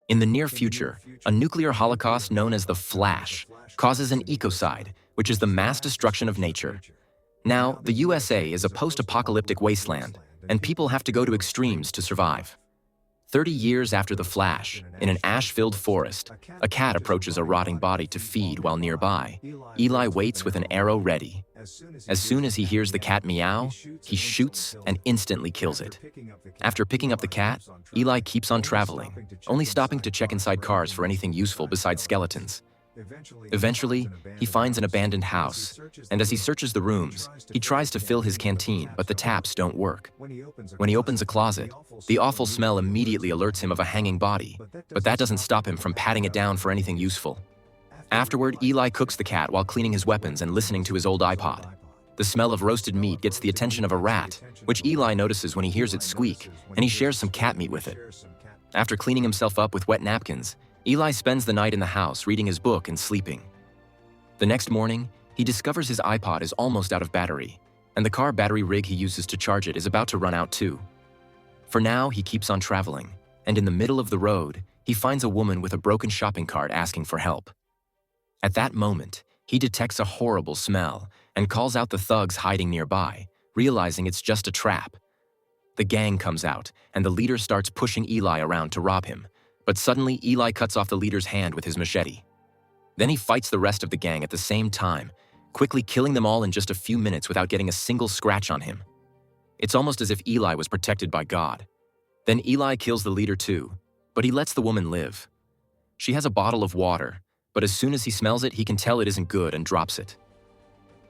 In the near future, a nuclear holocaust known as the Flash causes an ecocide, which is the mass destruction of nature. Now, the USA is a post-apocalyptic wasteland, and people have to go to extremes to survive. 30 years after the Flash, in an ash-filled forest, a cat approaches a rotting body to feed while nearby. Eli waits with an arrow ready. As soon as he hears the cat meow, he shoots and instantly kills it. After picking up the cat, Eli keeps on traveling, only stopping to check inside cars for anything useful besides skeletons. Eventually, he finds an abandoned house, and as he searches the rooms, he tries to fill his canteen, but the taps don't work. When he opens a closet, the awful smell immediately alerts him of a hanging body, but that doesn't stop him from patting it down for anything useful. Afterward, Eli cooks the cat while cleaning his weapons and listening to his old iPod. The smell of roasted meat gets the attention of a rat, which Eli notices when he hears it squeak, and he shares some cat meat with it. After cleaning himself up with wet napkins, Eli spends the night in the house reading his book and sleeping. The next morning, he discovers his iPod is almost out of battery, and the car battery rig he uses to charge it is about to run out too. For now, he keeps on traveling, and in the middle of the road, he finds a woman with a broken shopping cart asking for help. At that moment, he detects a horrible smell and calls out the thugs hiding nearby, realizing it's just a trap. The gang comes out, and the leader starts pushing Eli around to rob him, but suddenly Eli cuts off the leader's hand with his machete. Then he fights the rest of the gang at the same time, quickly killing them all in just a few minutes without getting a single scratch on him. It's almost as if Eli was protected by God. Then Eli kills the leader too, but he lets the woman live. She has a bottle of water, but as soon as he smells it, he can tell it isn't good and drops it.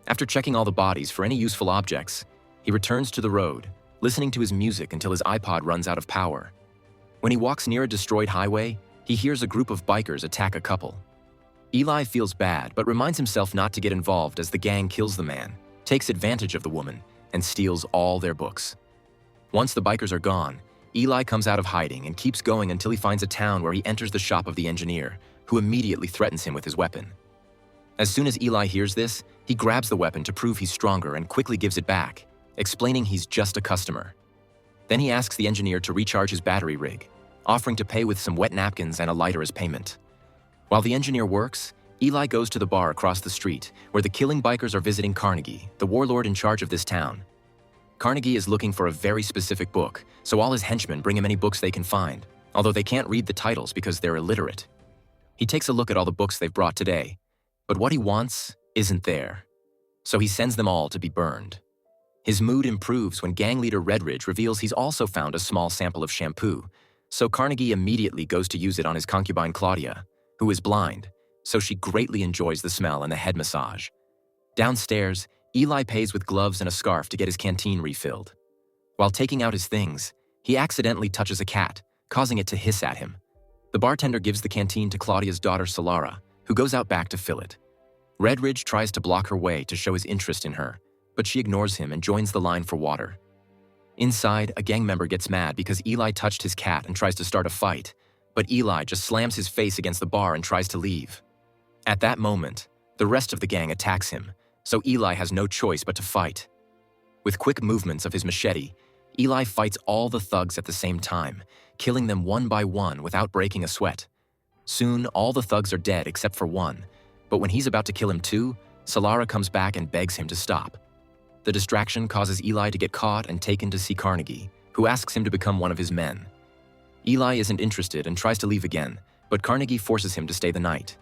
After checking all the bodies for any useful objects, he returns to the road, listening to his music until his iPod runs out of power. When he walks near a destroyed highway, he hears a group of bikers attack a couple. Eli feels bad but reminds himself not to get involved as the gang kills the man, takes advantage of the woman, and steals all their books. Once the bikers are gone, Eli comes out of hiding and keeps going until he finds a town where he enters the shop of the engineer, who immediately threatens him with his weapon. As soon as Eli hears this, he grabs the weapon to prove he's stronger and quickly gives it back, explaining he's just a customer. Then he asks the engineer to recharge his battery rig, offering to pay with some wet napkins and a lighter as payment. While the engineer works, Eli goes to the bar across the street, where the killing bikers are visiting Carnegie, the warlord in charge of this town. Carnegie is looking for a very specific book, so all his henchmen bring him any books they can find, although they can't read the titles because they're illiterate. He takes a look at all the books they've brought today, but what he wants isn't there. So he sends them all to be burned. His mood improves when gang leader Redridge reveals he's also found a small sample of shampoo, so Carnegie immediately goes to use it on his concubine Claudia, who is blind, so she greatly enjoys the smell and the head massage. Downstairs, Eli pays with gloves and a scarf to get his canteen refilled. While taking out his things, he accidentally touches a cat, causing it to hiss at him. The bartender gives the canteen to Claudia's daughter Solara, who goes out back to fill it. Redridge tries to block her way to show his interest in her, but she ignores him and joins the line for water. Inside, a gang member gets mad because Eli touched his cat and tries to start a fight, but Eli just slams his face against the bar and tries to leave. At that moment, the rest of the gang attacks him, so Eli has no choice but to fight. With quick movements of his machete, Eli fights all the thugs at the same time, killing them one by one without breaking a sweat. Soon, all the thugs are dead except for one, but when he's about to kill him too, Solara comes back and begs him to stop. The distraction causes Eli to get caught and taken to see Carnegie, who asks him to become one of his men. Eli isn't interested and tries to leave again, but Carnegie forces him to stay the night.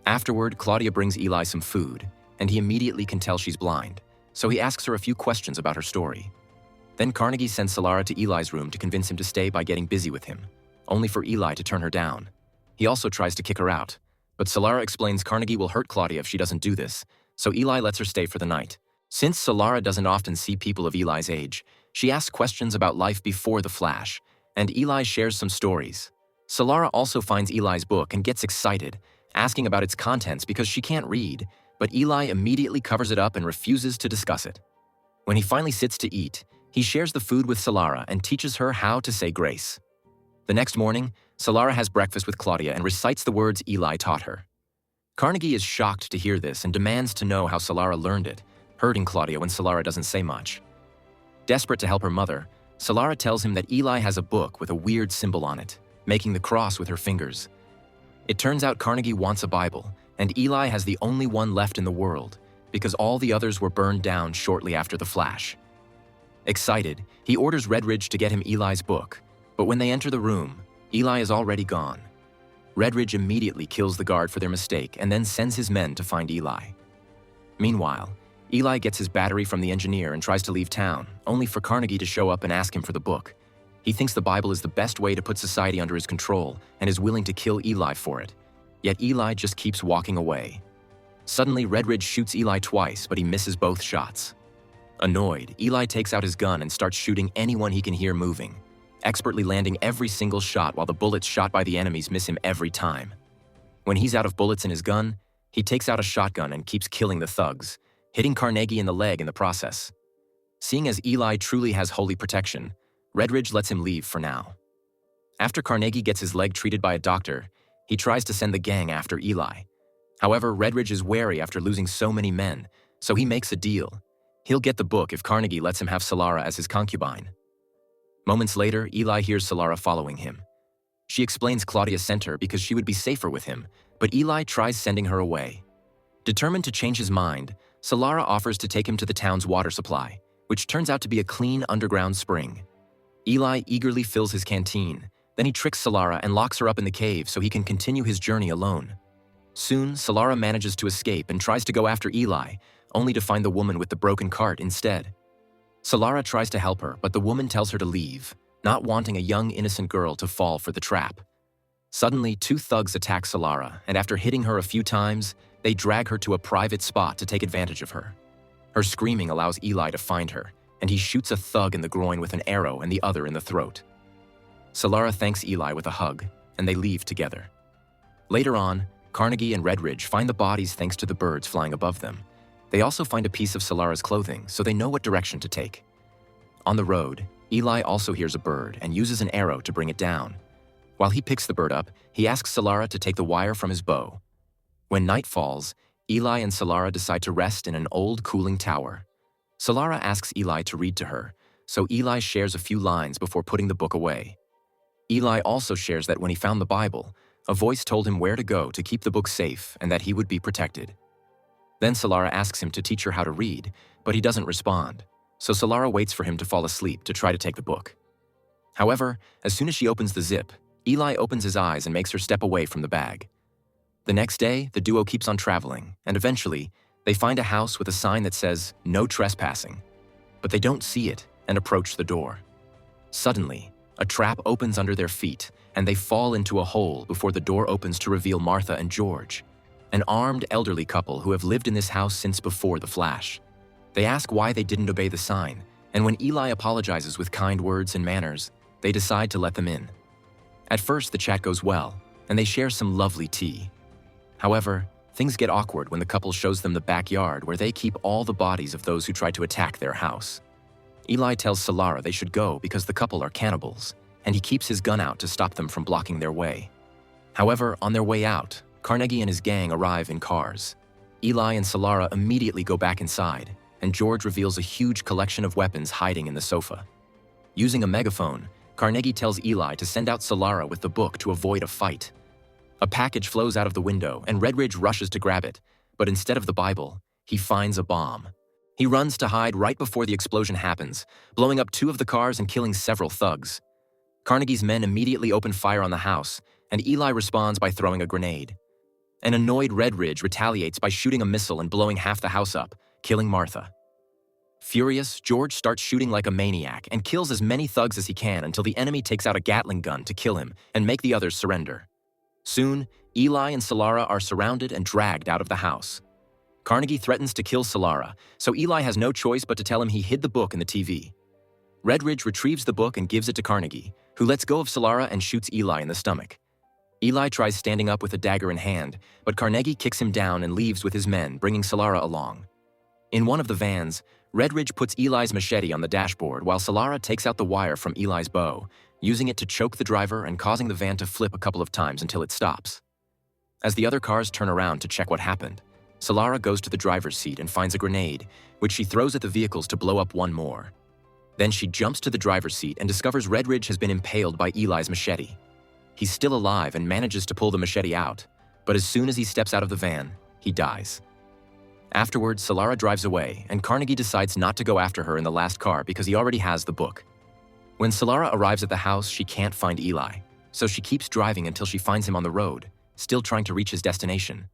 Afterward, Claudia brings Eli some food, and he immediately can tell she's blind, so he asks her a few questions about her story. Then Carnegie sends Solara to Eli's room to convince him to stay by getting busy with him, only for Eli to turn her down. He also tries to kick her out, but Solara explains Carnegie will hurt Claudia if she doesn't do this, so Eli lets her stay for the night. Since Solara doesn't often see people of Eli's age, she asks questions about life before the Flash, and Eli shares some stories. Solara also finds Eli's book and gets excited, asking about its contents because she can't read, but Eli immediately covers it up and refuses to discuss it. When he finally sits to eat, he shares the food with Solara and teaches her how to say grace. The next morning, Solara has breakfast with Claudia and recites the words Eli taught her. Carnegie is shocked to hear this and demands to know how Solara learned it, hurting Claudia when Solara doesn't say much. Desperate to help her mother, Solara tells him that Eli has a book with a weird symbol on it. making the cross with her fingers. It turns out Carnegie wants a Bible, and Eli has the only one left in the world, because all the others were burned down shortly after the flash. Excited, he orders Redridge to get him Eli's book, but when they enter the room, Eli is already gone. Redridge immediately kills the guard for their mistake and then sends his men to find Eli. Meanwhile, Eli gets his battery from the engineer and tries to leave town, only for Carnegie to show up and ask him for the book. He thinks the Bible is the best way to put society under his control and is willing to kill Eli for it. Yet Eli just keeps walking away. Suddenly, Redridge shoots Eli twice, but he misses both shots. Annoyed, Eli takes out his gun and starts shooting anyone he can hear moving, expertly landing every single shot while the bullets shot by the enemies miss him every time. When he's out of bullets in his gun, he takes out a shotgun and keeps killing the thugs, hitting Carnegie in the leg in the process. Seeing as Eli truly has holy protection, Redridge lets him leave for now. After Carnegie gets his leg treated by a doctor, he tries to send the gang after Eli. However, Redridge is wary after losing so many men, so he makes a deal. He'll get the book if Carnegie lets him have Solara as his concubine. Moments later, Eli hears Solara following him. She explains Claudia sent her because she would be safer with him, but Eli tries sending her away. Determined to change his mind, Solara offers to take him to the town's water supply, which turns out to be a clean underground spring. Eli eagerly fills his canteen, then he tricks Solara and locks her up in the cave so he can continue his journey alone. Soon, Solara manages to escape and tries to go after Eli, only to find the woman with the broken cart instead. Solara tries to help her, but the woman tells her to leave, not wanting a young innocent girl to fall for the trap. Suddenly, two thugs attack Solara, and after hitting her a few times, they drag her to a private spot to take advantage of her. Her screaming allows Eli to find her, and he shoots a thug in the groin with an arrow and the other in the throat. Solara thanks Eli with a hug, and they leave together. Later on, Carnegie and Redridge find the bodies thanks to the birds flying above them. They also find a piece of Solara's clothing, so they know what direction to take. On the road, Eli also hears a bird and uses an arrow to bring it down. While he picks the bird up, he asks Solara to take the wire from his bow. When night falls, Eli and Solara decide to rest in an old cooling tower. Solara asks Eli to read to her, so Eli shares a few lines before putting the book away. Eli also shares that when he found the Bible, a voice told him where to go to keep the book safe and that he would be protected. Then Solara asks him to teach her how to read, but he doesn't respond, so Solara waits for him to fall asleep to try to take the book. However, as soon as she opens the zip, Eli opens his eyes and makes her step away from the bag. The next day, the duo keeps on traveling, and eventually, they find a house with a sign that says, "No trespassing." But they don't see it and approach the door. Suddenly, a trap opens under their feet, and they fall into a hole before the door opens to reveal Martha and George, an armed elderly couple who have lived in this house since before the flash. They ask why they didn't obey the sign, and when Eli apologizes with kind words and manners, they decide to let them in. At first, the chat goes well, and they share some lovely tea. However, things get awkward when the couple shows them the backyard where they keep all the bodies of those who tried to attack their house. Eli tells Solara they should go because the couple are cannibals, and he keeps his gun out to stop them from blocking their way. However, on their way out, Carnegie and his gang arrive in cars. Eli and Solara immediately go back inside, and George reveals a huge collection of weapons hiding in the sofa. Using a megaphone, Carnegie tells Eli to send out Solara with the book to avoid a fight. A package flows out of the window, and Redridge rushes to grab it, but instead of the Bible, he finds a bomb. He runs to hide right before the explosion happens, blowing up two of the cars and killing several thugs. Carnegie's men immediately open fire on the house, and Eli responds by throwing a grenade. An annoyed Redridge retaliates by shooting a missile and blowing half the house up, killing Martha. Furious, George starts shooting like a maniac and kills as many thugs as he can until the enemy takes out a Gatling gun to kill him and make the others surrender. Soon, Eli and Solara are surrounded and dragged out of the house. Carnegie threatens to kill Solara, so Eli has no choice but to tell him he hid the book in the TV. Redridge retrieves the book and gives it to Carnegie, who lets go of Solara and shoots Eli in the stomach. Eli tries standing up with a dagger in hand, but Carnegie kicks him down and leaves with his men, bringing Solara along. In one of the vans, Redridge puts Eli's machete on the dashboard while Solara takes out the wire from Eli's bow, using it to choke the driver and causing the van to flip a couple of times until it stops. As the other cars turn around to check what happened, Solara goes to the driver's seat and finds a grenade, which she throws at the vehicles to blow up one more. Then she jumps to the driver's seat and discovers Redridge has been impaled by Eli's machete. He's still alive and manages to pull the machete out, but as soon as he steps out of the van, he dies. Afterwards, Solara drives away, and Carnegie decides not to go after her in the last car because he already has the book. When Solara arrives at the house, she can't find Eli, so she keeps driving until she finds him on the road, still trying to reach his destination.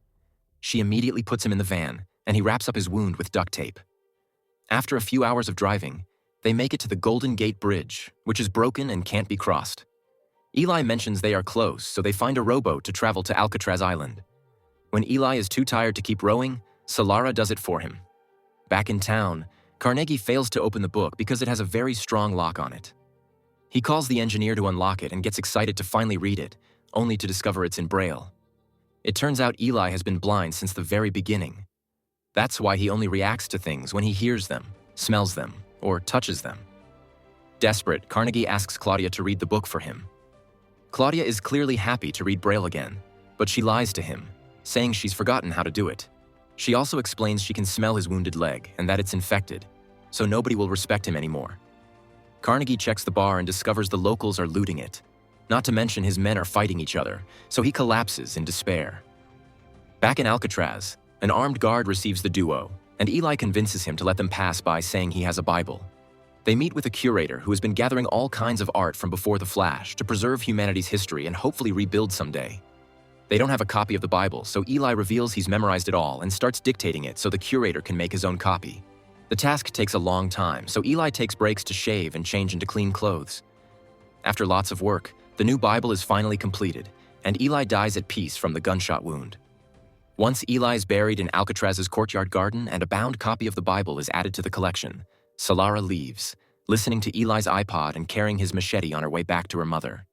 She immediately puts him in the van, and he wraps up his wound with duct tape. After a few hours of driving, they make it to the Golden Gate Bridge, which is broken and can't be crossed. Eli mentions they are close, so they find a rowboat to travel to Alcatraz Island. When Eli is too tired to keep rowing, Solara does it for him. Back in town, Carnegie fails to open the book because it has a very strong lock on it. He calls the engineer to unlock it and gets excited to finally read it, only to discover it's in Braille. It turns out Eli has been blind since the very beginning. That's why he only reacts to things when he hears them, smells them, or touches them. Desperate, Carnegie asks Claudia to read the book for him. Claudia is clearly happy to read Braille again, but she lies to him, saying she's forgotten how to do it. She also explains she can smell his wounded leg and that it's infected, so nobody will respect him anymore. Carnegie checks the bar and discovers the locals are looting it. Not to mention his men are fighting each other, so he collapses in despair. Back in Alcatraz, an armed guard receives the duo, and Eli convinces him to let them pass by saying he has a Bible. They meet with a curator who has been gathering all kinds of art from before the Flash to preserve humanity's history and hopefully rebuild someday. They don't have a copy of the Bible, so Eli reveals he's memorized it all and starts dictating it so the curator can make his own copy. The task takes a long time, so Eli takes breaks to shave and change into clean clothes. After lots of work, the new Bible is finally completed, and Eli dies at peace from the gunshot wound. Once Eli is buried in Alcatraz's courtyard garden and a bound copy of the Bible is added to the collection, Solara leaves, listening to Eli's iPod and carrying his machete on her way back to her mother.